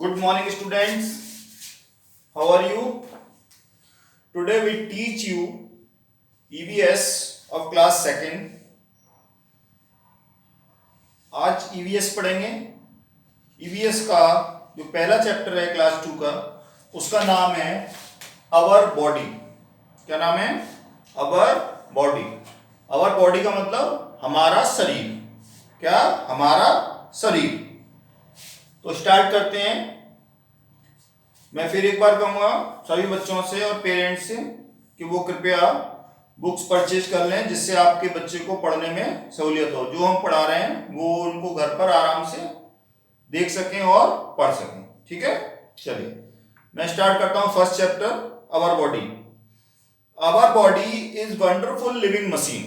Good morning, students. How are you? Today we teach you EVS of class second. आज EVS पढ़ेंगे. EVS का जो पहला chapter है क्लास 2 का, उसका नाम है अवर बॉडी. क्या नाम है? Our body. अवर बॉडी का मतलब हमारा शरीर. क्या? हमारा शरीर. तो स्टार्ट करते हैं. मैं फिर एक बार कहूँगा सभी बच्चों से और पेरेंट्स से कि वो कृपया बुक्स परचेज कर लें, जिससे आपके बच्चे को पढ़ने में सहूलियत हो. जो हम पढ़ा रहे हैं वो उनको घर पर आराम से देख सकें और पढ़ सकें. ठीक है, चलिए मैं स्टार्ट करता हूँ. First chapter, our body. Our body is wonderful living machine.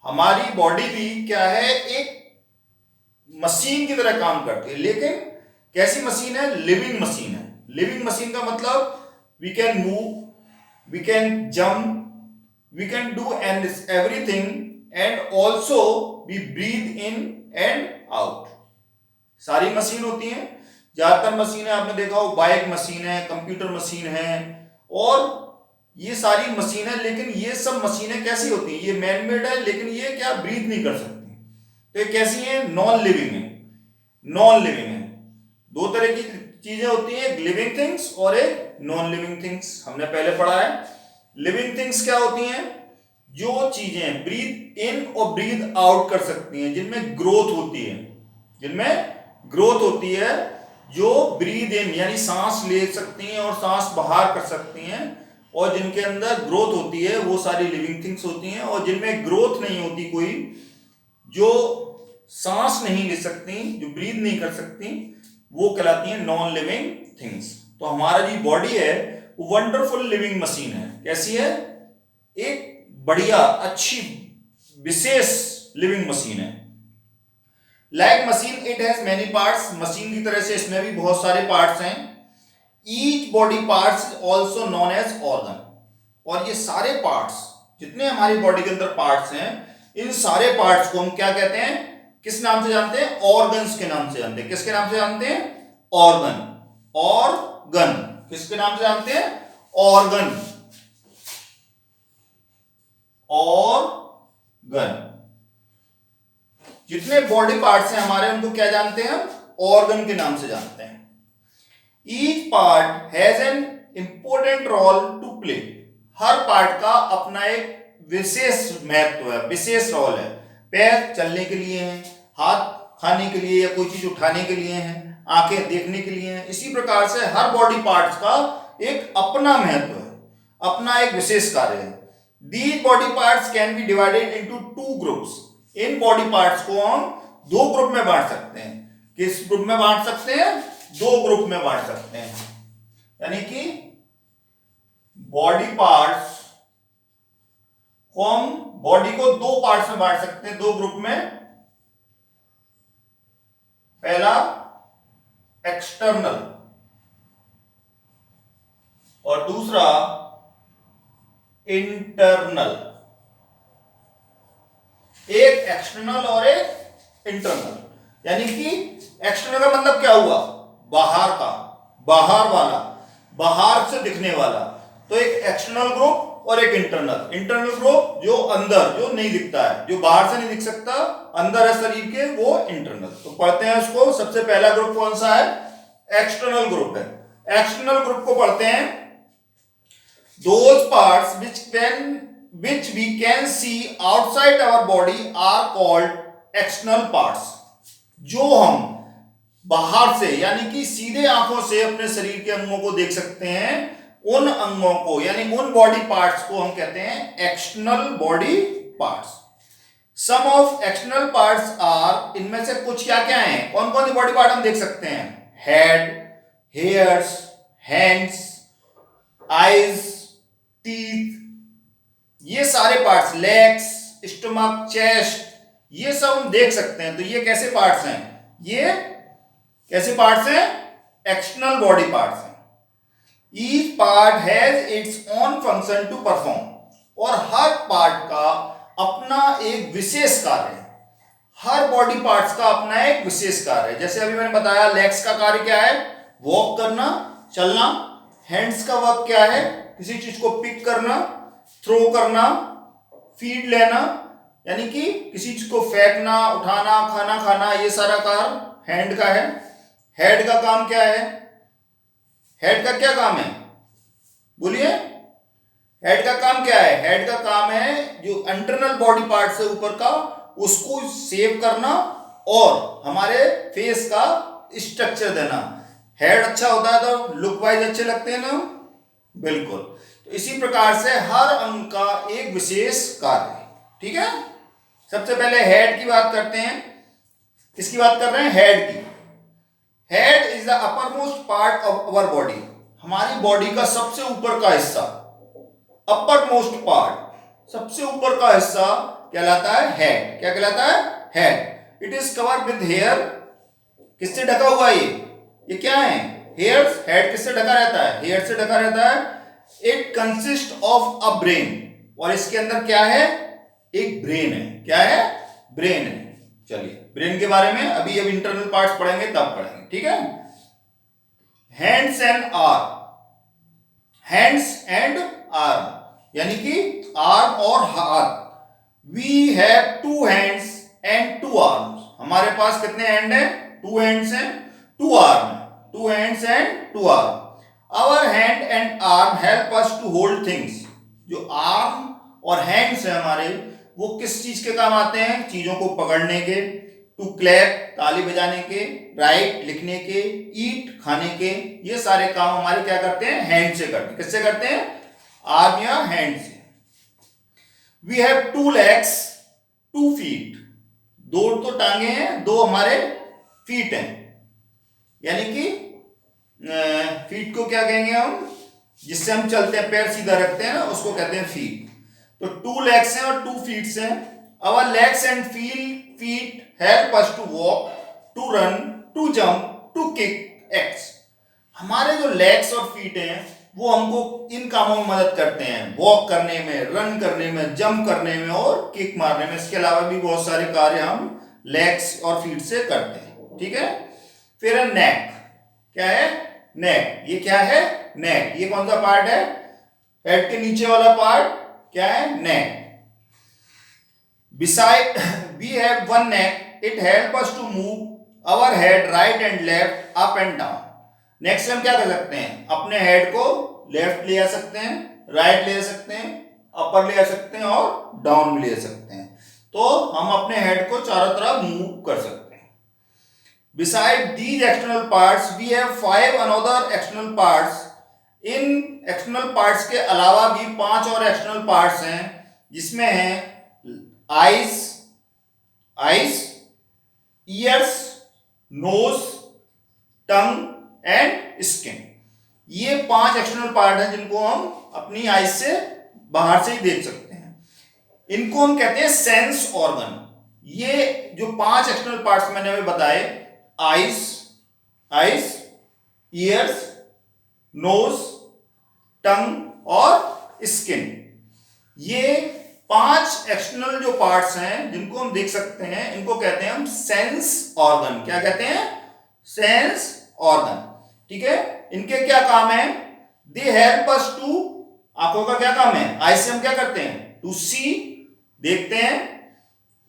हमारी बॉडी भी क्या है? एक मशीन की तरह काम करती है. लेकिन कैसी मशीन है? लिविंग मशीन है. लिविंग मशीन का मतलब we can move, we can jump, we can do and everything, and also we breathe in and out. सारी मशीन होती हैं. ज्यादातर मशीनें आपने देखा हो, बाइक मशीन है, कंप्यूटर मशीन है, और ये सारी मशीनें. लेकिन ये सब मशीनें कैसी होती हैं? ये मैन मेड है, लेकिन ये क्या ब्रीथ नहीं कर सकती. तो ये कैसी है? नॉन लिविंग है. नॉन लिविंग है. दो तरह की चीजें होती हैं, एक लिविंग थिंग्स और एक नॉन लिविंग थिंग्स. हमने पहले पढ़ा है. लिविंग थिंग्स क्या होती हैं? जो चीजें ब्रीथ इन और ब्रीथ आउट कर सकती हैं, जिनमें ग्रोथ होती है. जिनमें ग्रोथ होती है, जो ब्रीथ इन यानी सांस ले सकती हैं और सांस बाहर कर सकती हैं, और जिनके अंदर ग्रोथ होती है वो सारी लिविंग थिंग्स होती हैं. और जिनमें ग्रोथ नहीं होती कोई, जो सांस नहीं ले सकती, जो ब्रीथ नहीं कर सकती, वो कहलाती हैं नॉन लिविंग थिंग्स. तो हमारा जो बॉडी है वो वंडरफुल लिविंग मशीन है. कैसी है? एक बढ़िया, अच्छी, विशेष लिविंग मशीन है. Like machine it has many parts. Machine की तरह से इसमें भी बहुत सारे पार्ट्स हैं. Each body parts is also known as organ. और ये सारे पार्ट्स, जितने हमारी बॉडी के अंदर पार्ट्स हैं, इन सारे पार्ट्स को हम क्या कहते हैं? किस नाम से जानते हैं? ऑर्गन्स के नाम से जानते हैं. किसके नाम से जानते हैं? ऑर्गन. ऑर्गन. किसके नाम से जानते हैं? ऑर्गन. ऑर्गन. जितने बॉडी पार्ट्स हैं हमारे, उनको क्या जानते हैं? ऑर्गन के नाम से जानते हैं. Each part has an important role to play. हर पार्ट का अपना एक विशेष महत्व है, विशेष रोल है. पैर चलने के लिए हैं, हाथ खाने के लिए या कोई चीज उठाने के लिए हैं, आंखें देखने के लिए हैं. इसी प्रकार से हर बॉडी पार्ट्स का एक अपना महत्व है, अपना एक विशेष कार्य है. These body parts can be divided into two groups. In body parts को हम दो ग्रुप में बांट सकते हैं. किस ग्रुप में बांट सकते हैं? दो ग्रुप में बांट सकते हैं. यानी कि बॉडी पार्ट्स को हम बॉडी को दो पार्ट्स में बांट सकते हैं, दो ग्रुप में. पहला एक्सटर्नल और दूसरा इंटरनल. एक एक्सटर्नल और एक इंटरनल. यानी कि एक्सटर्नल का मतलब क्या हुआ? बाहर का, बाहर वाला, बाहर से दिखने वाला. तो एक एक्सटर्नल ग्रुप और एक इंटरनल. इंटरनल ग्रुप जो अंदर, जो नहीं दिखता है, जो बाहर से नहीं दिख सकता, अंदर है शरीर के, वो इंटरनल. तो पढ़ते हैं उसको. सबसे पहला ग्रुप कौन सा है? एक्सटर्नल ग्रुप है. एक्सटर्नल ग्रुप को पढ़ते हैं. Those parts which we can see outside our body are called external parts. जो हम बाहर से यानी कि सीधे आंखों से अपने शरीर के अंगों को देख सकते हैं, उन अंगों को यानी उन बॉडी पार्ट्स को हम कहते हैं external body parts. Some of external parts are, इनमें से कुछ क्या क्या हैं? कौन कौन सी बॉडी पार्ट हम देख सकते हैं? Head, hairs, hands, eyes, teeth, ये सारे पार्ट्स, लेग्स, स्टमक, चेस्ट, ये सब हम देख सकते हैं. तो ये कैसे पार्ट्स हैं? ये कैसे पार्ट्स हैं? एक्सटर्नल बॉडी पार्ट्स हैं. Each part has its own function to perform. और हर पार्ट का अपना एक विशेष कार्य है. हर बॉडी पार्ट्स का अपना एक विशेष कार्य है। जैसे अभी मैंने बताया लेग्स का कार्य क्या है, वॉक करना, चलना। हैंड्स का वर्क क्या है, किसी चीज को पिक करना, थ्रो करना, फीड लेना, यानी कि किसी चीज को फेंकना, उठाना, खाना खाना, ये सारा कार्य हैंड का है। हेड का काम क्या है, हेड का क्या काम है, बोलिए। हेड का काम क्या है, हेड का काम है जो इंटरनल बॉडी पार्ट से ऊपर का उसको सेव करना और हमारे फेस का स्ट्रक्चर देना। हेड अच्छा होता है तो लुक वाइज अच्छे लगते हैं ना, बिल्कुल। तो इसी प्रकार से हर अंग का एक विशेष कार्य है, ठीक है। सबसे पहले हेड की बात करते हैं। किसकी बात कर रहे हैं, हेड की। Head is the upper most part of our body, हमारी बॉडी का सबसे ऊपर का हिस्सा, अपर मोस्ट पार्ट, सबसे ऊपर का हिस्सा कहलाता है हेड। क्या कहलाता है, head. It is covered with hair, किससे ढका हुआ है ये क्या है, हेयर्स। हेड किससे ढका रहता है, हेयर से ढका रहता है। It consist of a brain, और इसके अंदर क्या है, एक ब्रेन है। क्या है, ब्रेन है। चलिए ब्रेन के बारे में अभी अब इंटरनल पार्ट्स पढ़ेंगे तब पढ़ेंगे, ठीक है। Hands and arm, hands and arm यानी कि आर्म और हाथ। We have 2 hands and 2 arms, हमारे पास कितने हैंड हैं, 2 हैंड्स हैं, 2 आर्म है। 2 hands and 2 arm. Our hand and arm help us to hold things, जो आर्म और हैंड्स है हमारे, वो किस चीज के काम आते हैं, चीजों को पकड़ने के। टू क्लैप, ताली बजाने के। राइट, लिखने के। ईट, खाने के। ये सारे काम हमारे क्या करते हैं, हैंड से करते हैं। किससे करते हैं, आर्म या हैंड से। वी हैव 2 legs, 2 feet, 2 तो टांगे हैं, 2 हमारे फीट हैं, यानी कि फीट को क्या कहेंगे हम, जिससे हम चलते हैं, पैर सीधा रखते हैं ना, उसको कहते हैं फीट। तो 2 legs हैं और 2 feet हैं। Our legs and feet help us to walk, to run, to jump, to kick, act. हमारे जो लेग्स और फीट हैं वो हमको इन कामों में मदद करते हैं, वॉक करने में, रन करने में, जंप करने में और किक मारने में। इसके अलावा भी बहुत सारे कार्य हम लेग्स और फीट से करते हैं, ठीक है। फिर है नेक। क्या है, नेक। ये क्या है, नेक। ये कौन सा पार्ट है, हेड के नीचे वाला पार्ट क्या है, neck. Beside we have 1 neck, it help us to move our head right and left, up and down। Next हम क्या कर सकते हैं, अपने हेड को लेफ्ट ले आ सकते हैं, राइट ले आ सकते हैं, अपर ले आ सकते हैं और डाउन भी ले सकते हैं। तो हम अपने हेड को चारों तरफ मूव कर सकते हैं। Besides these external parts we have 5 another external parts. इन एक्सटर्नल पार्ट्स के अलावा भी 5 और एक्सटर्नल पार्ट्स हैं, जिसमें है eyes, ears, nose, tongue and skin. ये 5 एक्सटर्नल पार्ट हैं जिनको हम अपनी आईज से बाहर से ही देख सकते हैं। इनको हम कहते हैं सेंस ऑर्गन। ये जो 5 एक्सटर्नल पार्ट्स मैंने अभी बताए, आईज, ईयर्स, नोज, टंग और स्किन, ये 5 एक्सटर्नल जो पार्ट्स हैं जिनको हम देख सकते हैं, इनको कहते हैं हम सेंस ऑर्गन। क्या कहते हैं, सेंस ऑर्गन, ठीक है। इनके क्या काम है, दे हेल्प अस टू, आंखों का क्या काम है, आई से हम क्या करते हैं, टू सी, देखते हैं।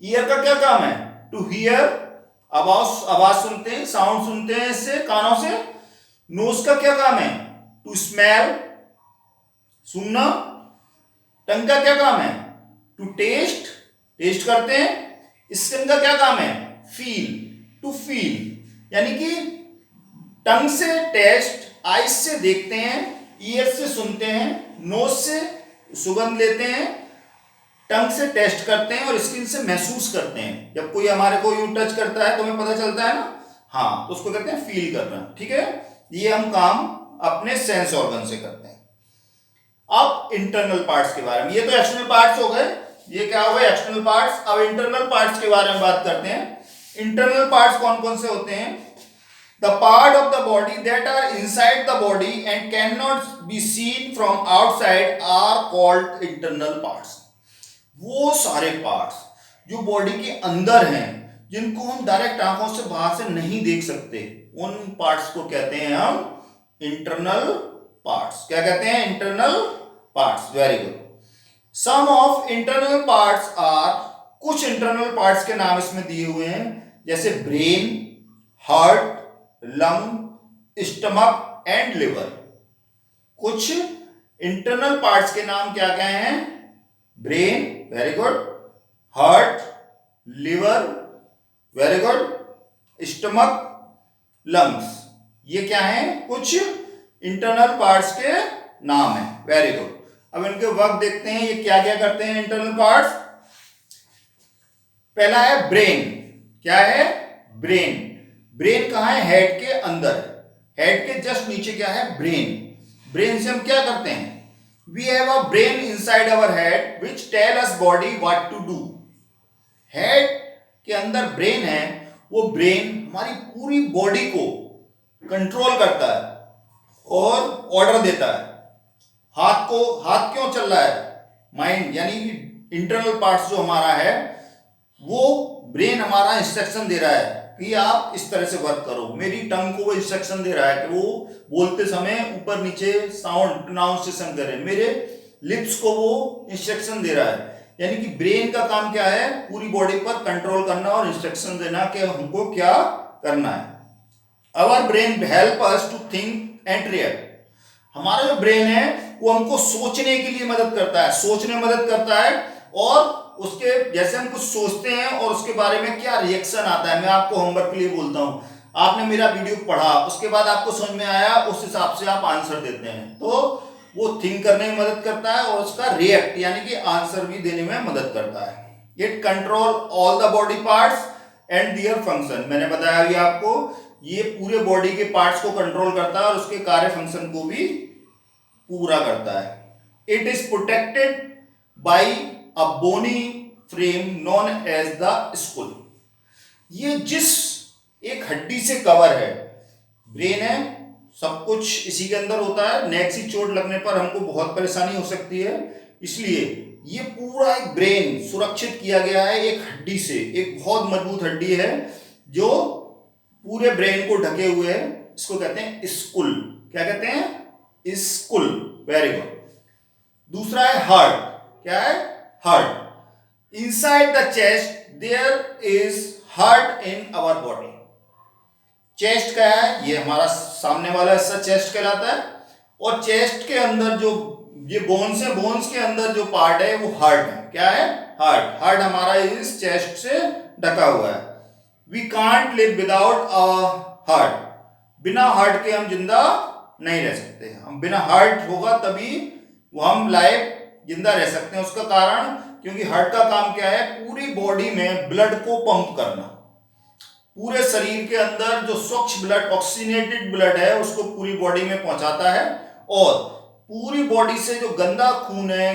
ईयर का क्या काम है, टू हियर, आवाज सुनते हैं, साउंड सुनते हैं इससे, कानों से। नोज का क्या काम है, टू स्मेल, सूंघना। टंग का क्या काम है, टू टेस्ट, टेस्ट करते हैं। स्किन का क्या काम है, फील, टू फील, यानी कि टंग से टेस्ट, आईज से देखते हैं, ईयर से सुनते हैं, नोज से सुगंध लेते हैं, टंग से टेस्ट करते हैं और स्किन से महसूस करते हैं। जब कोई हमारे को यूं टच करता है तो हमें पता चलता है ना, हाँ, तो उसको कहते हैं फील करना, ठीक है। ये हम काम अपने सेंस ऑर्गन से करते हैं। अब इंटरनल पार्ट्स के बारे में, ये तो एक्सटर्नल पार्ट्स हो गए, ये क्या हो गए, एक्सटर्नल पार्ट्स। अब इंटरनल पार्ट्स के बारे में बात करते हैं। इंटरनल पार्ट्स कौन कौन से होते हैं, the part of the body that are inside the body and cannot be seen from outside are called internal parts। वो सारे पार्ट्स जो बॉडी के अंदर हैं, जिनको हम डायरेक्ट आंखों से बाहर से नहीं देख सकते, उन पार्ट्स को कहते हैं हम इंटरनल पार्ट्स। क्या कहते हैं? Internal parts. Very good. Some of internal parts are, कुछ इंटरनल पार्ट्स के नाम इसमें दिए हुए हैं, जैसे brain, heart, lung, stomach and liver. कुछ इंटरनल पार्ट्स के नाम क्या क्या हैं? Brain, very good, heart, liver, very good, stomach, lungs. ये क्या है? कुछ इंटरनल पार्ट्स के नाम है। Very good. अब इनके वर्क देखते हैं, ये क्या क्या करते हैं इंटरनल पार्ट्स। पहला है ब्रेन। क्या है? ब्रेन। ब्रेन कहां है? हेड के अंदर। हेड के जस्ट नीचे क्या है? ब्रेन। ब्रेन से हम क्या करते हैं? We have a brain inside our head which tell us body what to do. Head के अंदर ब्रेन है, वो ब्रेन हमारी पूरी बॉडी को कंट्रोल करता है और ऑर्डर देता है। हाथ क्यों चल रहा है? माइंड यानी कि इंटरनल पार्ट्स जो हमारा है, वो ब्रेन हमारा इंस्ट्रक्शन दे रहा है कि आप इस तरह से वर्क करो। मेरी टंग को वो इंस्ट्रक्शन दे रहा है कि वो बोलते समय ऊपर नीचे साउंड प्रोनाउंसिएशन करे। मेरे लिप्स को वो इंस्ट्रक्शन दे रहा है। यानी कि ब्रेन का काम क्या है? पूरी बॉडी पर कंट्रोल करना और इंस्ट्रक्शन देना कि हमको क्या करना है। Our brain help us to think and react. हमारा जो ब्रेन है वो हमको सोचने के लिए मदद करता है, सोचने में मदद करता है, और उसके जैसे हम कुछ सोचते हैं और उसके बारे में क्या रिएक्शन आता है। मैं आपको होमवर्क के लिए बोलता हूं, आपने मेरा वीडियो पढ़ा, उसके बाद आपको समझ में आया, उस हिसाब से आप आंसर देते हैं, तो वो थिंक करने में मदद करता है और उसका रिएक्ट यानी कि आंसर भी देने में मदद करता है। It control all the body parts and their function. मैंने बताया अभी आपको, ये पूरे बॉडी के पार्ट्स को कंट्रोल करता है और उसके कार्य फंक्शन को भी पूरा करता है। It is protected by a bony frame known as the skull. ये जिस एक हड्डी से कवर है, ब्रेन है, सब कुछ इसी के अंदर होता है। नेक की चोट लगने पर हमको बहुत परेशानी हो सकती है, इसलिए ये पूरा एक ब्रेन सुरक्षित किया गया है एक हड्डी से। एक बहुत मजबूत हड्डी है जो पूरे ब्रेन को ढके हुए है, इसको कहते हैं स्कुल। क्या कहते हैं? स्कुल। Very good. दूसरा है हार्ट। क्या है? Heart. Inside the chest there is heart in our body. Chest क्या है? ये हमारा सामने वाला हिस्सा चेस्ट कहलाता है, और चेस्ट के अंदर जो ये बोन्स है, बोन्स के अंदर जो पार्ट है वो हार्ट है। क्या है? हार्ट। हार्ट हमारा इस चेस्ट से ढका हुआ है। We can't live without a heart. बिना हार्ट के हम जिंदा नहीं रह सकते। हम बिना हार्ट होगा तभी वो हम लाइफ जिंदा रह सकते हैं। उसका कारण, क्योंकि हार्ट का काम क्या है? पूरी बॉडी में ब्लड को पंप करना। पूरे शरीर के अंदर जो स्वच्छ ब्लड, ऑक्सीजनेटेड ब्लड है, उसको पूरी बॉडी में पहुंचाता है, और पूरी बॉडी से जो गंदा खून है,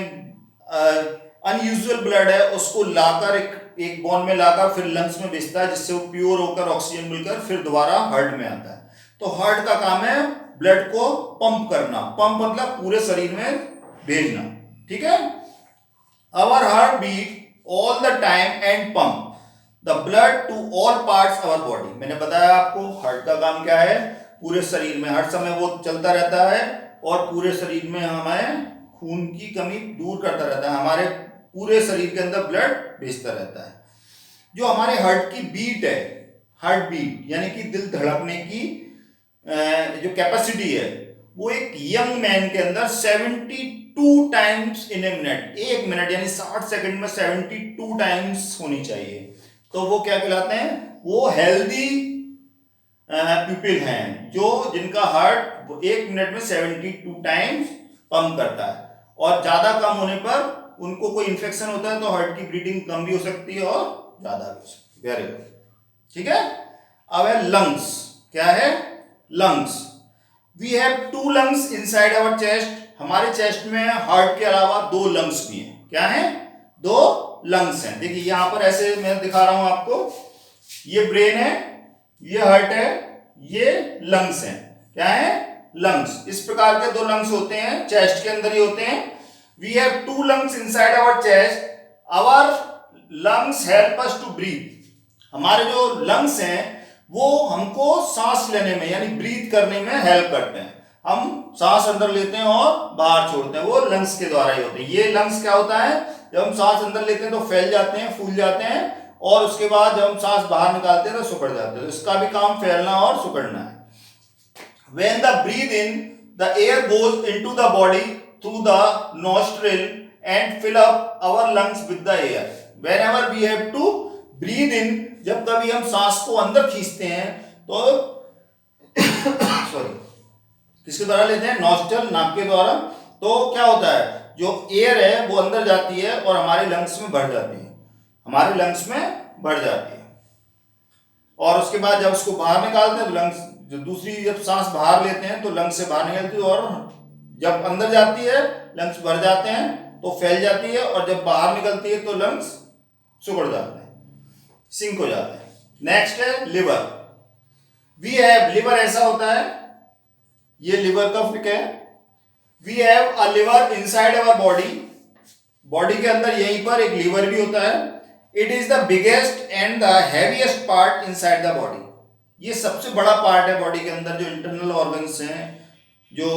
अनयूजुअल ब्लड है, उसको लाकर एक बोन में लाकर फिर लंग्स में भेजता है, जिससे वो प्योर होकर ऑक्सीजन मिलकर फिर दोबारा हार्ट में आता है। तो हार्ट का काम है ब्लड को पंप करना। पंप मतलब पूरे शरीर में भेजना। ठीक है? Our heart beat all the time and pump the blood to all parts our body. मैंने बताया आपको हार्ट का काम क्या है? पूरे शरीर में हर समय वो चलता रहता है और पूरे शरीर में हमें खून की कमी दूर करता रहता है, हमारे पूरे शरीर के अंदर ब्लड भेजता रहता है। जो हमारे हार्ट की बीट है, हार्ट बीट यानी कि दिल धड़कने की जो कैपेसिटी है, वो एक यंग मैन के अंदर 72 टाइम्स इन ए मिनट, एक मिनट यानी 60 सेकंड में 72 टाइम्स होनी चाहिए। तो वो क्या कहलाते हैं? वो हेल्दी पीपल हैं, जो जिनका हार्ट एक मिनट में 72 टाइम्स पंप करता है। और ज्यादा कम होने पर उनको कोई इंफेक्शन होता है तो हार्ट की ब्रीडिंग कम भी हो सकती है और ज्यादा भी हो सकती है। Very good. ठीक है? अब है लंग्स। क्या है? Lungs. We have 2 lungs inside our chest. हमारे चेस्ट में हार्ट के अलावा 2 लंग्स भी हैं। क्या है? 2 लंग्स हैं। देखिए यहां पर ऐसे मैं दिखा रहा हूं आपको, ये ब्रेन है, ये हार्ट है, ये लंग्स हैं। क्या है? लंग्स। इस प्रकार के 2 लंग्स होते हैं, चेस्ट के अंदर ही होते हैं। We have 2 lungs inside our chest. Our lungs help us to breathe. हमारे जो लंग्स हैं वो हमको सांस लेने में यानी ब्रीथ करने में हेल्प करते हैं। हम सांस अंदर लेते हैं और बाहर छोड़ते हैं, वो लंग्स के द्वारा ही होते हैं। ये लंग्स क्या होता है, जब हम सांस अंदर लेते हैं तो फैल जाते हैं, फूल जाते हैं, और उसके बाद जब हम सांस बाहर निकालते हैं तो सिकुड़ जाते हैं। तो इसका भी काम फैलना और सिकुड़ना है। When the breathe in, the air goes into the body through the nostril and fill up our lungs with the air. Whenever we have to breathe in, जब कभी हम सांस को अंदर खींचते हैं तो सॉरी किसके द्वारा लेते हैं, नॉस्ट्रल, नाक के द्वारा। तो क्या होता है, जो एयर है वो अंदर जाती है और हमारे लंग्स में भर जाती है, हमारे लंग्स में भर जाती है। और उसके बाद जब उसको बाहर निकालते हैं तो लंग्स, जो दूसरी जब सांस बाहर लेते हैं तो लंग्स से बाहर निकलती है, और जब अंदर जाती है लंग्स भर जाते हैं तो फैल जाती है, और जब बाहर निकलती है तो लंग्स सिकुड़ जाते हैं, सिंक हो जाते हैं। नेक्स्ट है लिवर। वी हैव, लिवर ऐसा होता है, ये लिवर का फिक है। We have a liver inside our body, body के अंदर यहीं पर एक लिवर भी होता है। It is the biggest and the heaviest part inside the body, ये सबसे बड़ा पार्ट है बॉडी के अंदर। जो इंटरनल ऑर्गन्स हैं, जो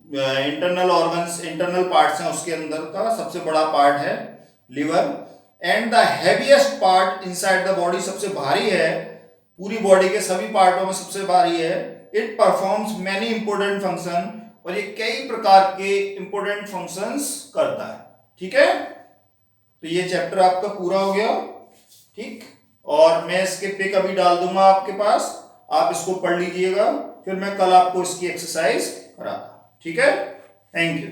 इंटरनल ऑर्गन्स, इंटरनल पार्ट्स हैं, उसके अंदर का सबसे बड़ा पार्ट है liver. And the heaviest part inside the body, सबसे भारी है, पूरी बॉडी के सभी पार्टों में सबसे भारी है। It performs many important function, और ये कई प्रकार के इंपोर्टेंट फंक्शंस करता है। ठीक है, तो ये चैप्टर आपका पूरा हो गया। ठीक, और मैं इसके पिक अभी डाल दूंगा आपके पास, आप इसको पढ़ लीजिएगा, फिर मैं कल आपको इसकी एक्सरसाइज कराता। ठीक है, थैंक यू।